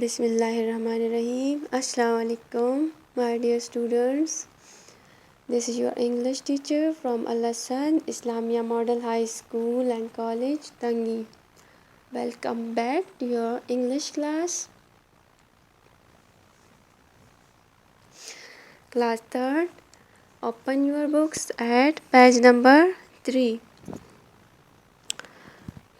بسم اللہ الرحمن الرحیم. السلام علیکم my dear students. This is your English teacher from Al-Hassan Islamia Model High School and College, Tangi. Welcome back to your English class. Class 3rd. Open your books at page number 3.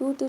2 to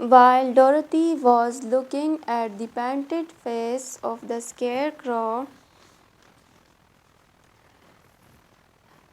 While Dorothy was looking at the painted face of the scarecrow,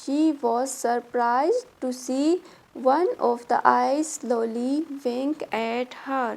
she was surprised to see one of the eyes slowly wink at her.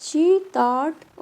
She thought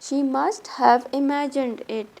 she must have imagined it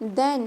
Then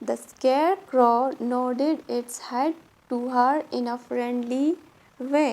the scarecrow nodded its head to her in a friendly way.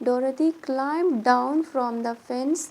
Dorothy climbed down from the fence.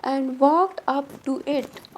And walked up to it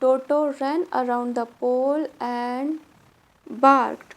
Toto ran around the pole and barked.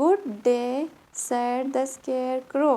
Good day said the scarecrow.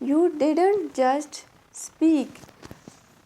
You didn't just speak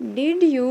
Did you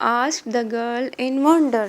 Asked the girl in wonder.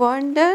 Wonder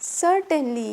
Certainly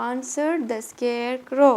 answered the scarecrow.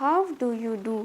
How do you do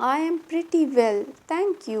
I am pretty well, thank you.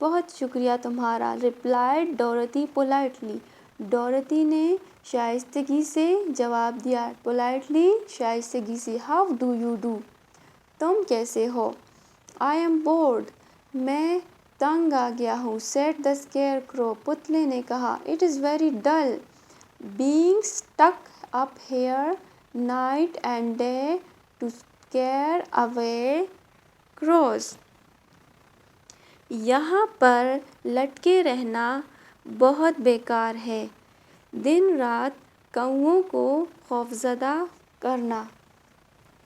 بہت شکریہ تمہارا، replied Dorothy politely. ڈورتھی نے شائستگی سے جواب دیا. politely شائستگی سے. how do you do؟ تم کیسے ہو؟ I am bored. میں تنگ آ گیا ہوں. said the scarecrow. پتلے نے کہا. it is very dull being stuck up here night and day to scare away crows. یہاں پر لٹکے رہنا بہت بیکار ہے. دن رات کوؤں کو خوفزدہ کرنا.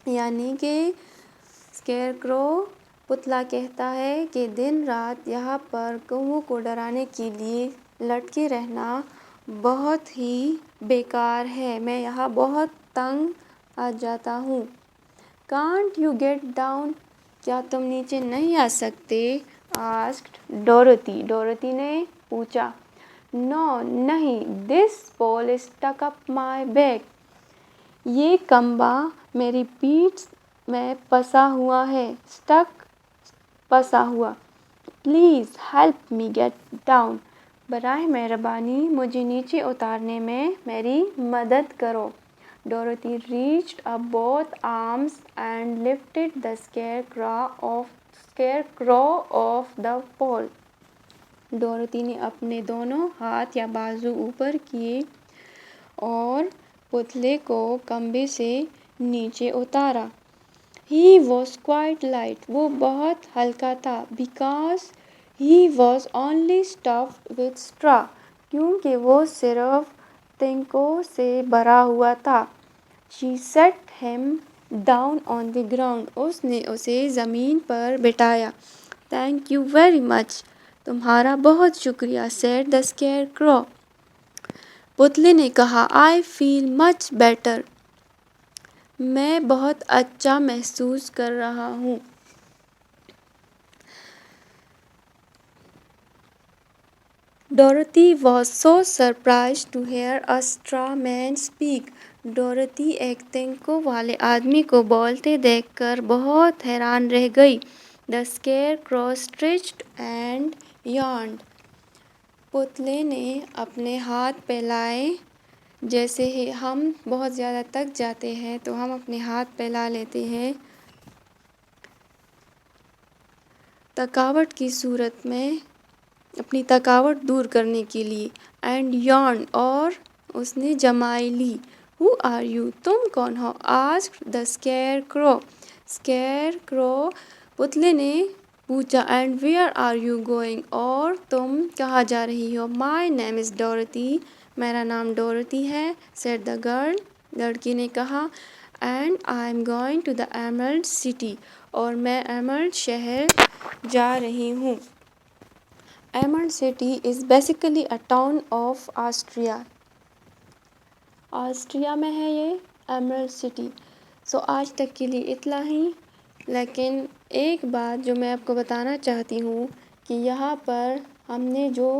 یعنی کہ اسکیئرکرو پتلا کہتا ہے کہ دن رات یہاں پر کوؤں کو ڈرانے کے لیے لٹکے رہنا بہت ہی بیکار ہے. میں یہاں بہت تنگ آ جاتا ہوں. Can't you get down؟ کیا تم نیچے نہیں آ سکتے؟ asked Dorothy. ڈورتھی نے پوچھا. No نہیں. This pole is stuck up my back. یہ کھمبا میری پیٹھ میں پھنسا ہوا ہے. stuck پھنسا ہوا. Please help me get down. براہ مہربانی مجھے نیچے اتارنے میں میری مدد کرو. Dorothy reached up both arms and lifted the scarecrow off the pole. ڈورتھی نے اپنے دونوں ہاتھ یا بازو اوپر کیے اور پتلے کو کھمبے سے نیچے اتارا. He was quite light. وہ بہت ہلکا تھا. Because he was only stuffed with straw. کیونکہ وہ صرف تنکوں سے بھرا ہوا تھا. She set him down on the ground. اس نے اسے زمین پر بٹھایا. Thank you very much. تمہارا بہت شکریہ. said the scarecrow. پتلے نے کہا. I feel much better. میں بہت اچھا محسوس کر رہا ہوں. Dorothy was so surprised to hear a straw man speak. ڈورتھی ایک تنکوں والے آدمی کو بولتے دیکھ کر بہت حیران رہ گئی. The scarecrow stretched and yawned. پتلے نے اپنے ہاتھ پھیلائے. جیسے ہی ہم بہت زیادہ تک جاتے ہیں تو ہم اپنے ہاتھ پھیلا لیتے ہیں تھکاوٹ کی صورت میں، اپنی تھکاوٹ دور کرنے کے لیے. and yawned اور اس نے جمائی لی. Who are you؟ تم کون ہو؟ asked the scarecrow. scarecrow پتلے نے پوچھا. and where are you going؟ اور تم کہاں جا رہی ہو؟ My name is Dorothy. میرا نام ڈورتھی ہے. said the girl. لڑکی نے کہا. and I am going to the Emerald City. اور میں ایمرلڈ شہر جا رہی ہوں. Emerald City is basically a town of Austria. Austria میں ہے یہ ایمرلڈ سٹی. آج تک کے لیے اتنا ہی. لیکن ایک بات جو میں آپ کو بتانا چاہتی ہوں کہ یہاں پر ہم نے جو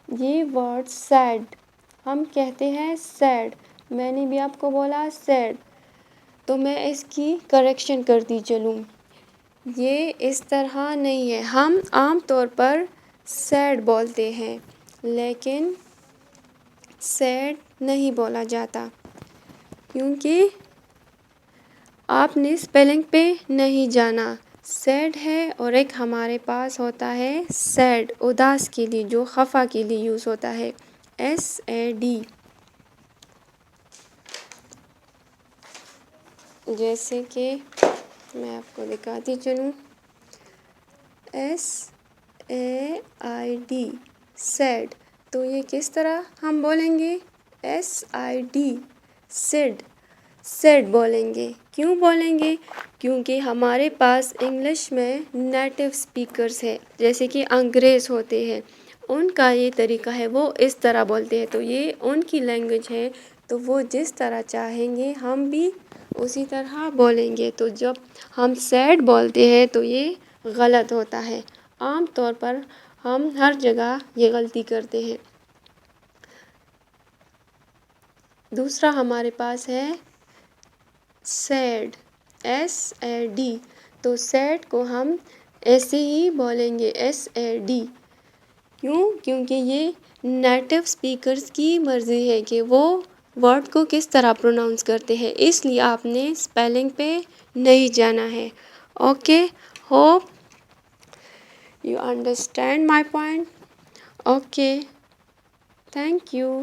یہ ورڈ سیڈ ہم کہتے ہیں سیڈ. میں نے بھی آپ کو بولا سیڈ تو میں اس کی کریکشن کرتی چلوں. یہ اس طرح نہیں ہے. ہم عام طور پر سیڈ بولتے ہیں لیکن سیڈ نہیں بولا جاتا کیونکہ آپ نے اسپیلنگ پہ نہیں جانا. سیڈ ہے اور ایک ہمارے پاس ہوتا ہے سیڈ اداس کے لیے جو خفا کے لیے یوز ہوتا ہے. SAD. جیسے کہ میں آپ کو دکھاتی چلوں. SAID said. تو یہ کس طرح ہم بولیں گے؟ SID sad. سیڈ بولیں گے. کیوں بولیں گے؟ کیونکہ ہمارے پاس انگلش میں نیٹو اسپیکرز ہیں جیسے کہ انگریز ہوتے ہیں. ان کا یہ طریقہ ہے وہ اس طرح بولتے ہیں تو یہ ان کی لینگویج ہے تو وہ جس طرح چاہیں گے ہم بھی اسی طرح بولیں گے. تو جب ہم سیڈ بولتے ہیں تو یہ غلط ہوتا ہے. عام طور پر ہم ہر جگہ یہ غلطی کرتے ہیں. دوسرا ہمارے پاس ہے سیڈ. SAD. تو سیڈ کو ہم ایسے ہی بولیں گے SAD. کیوں؟ کیونکہ یہ نیٹو اسپیکرز کی مرضی ہے کہ وہ ورڈ کو کس طرح پروناؤنس کرتے ہیں، اس لیے آپ نے اسپیلنگ پہ نہیں جانا ہے. Okay, hope you understand my point. Okay, thank you.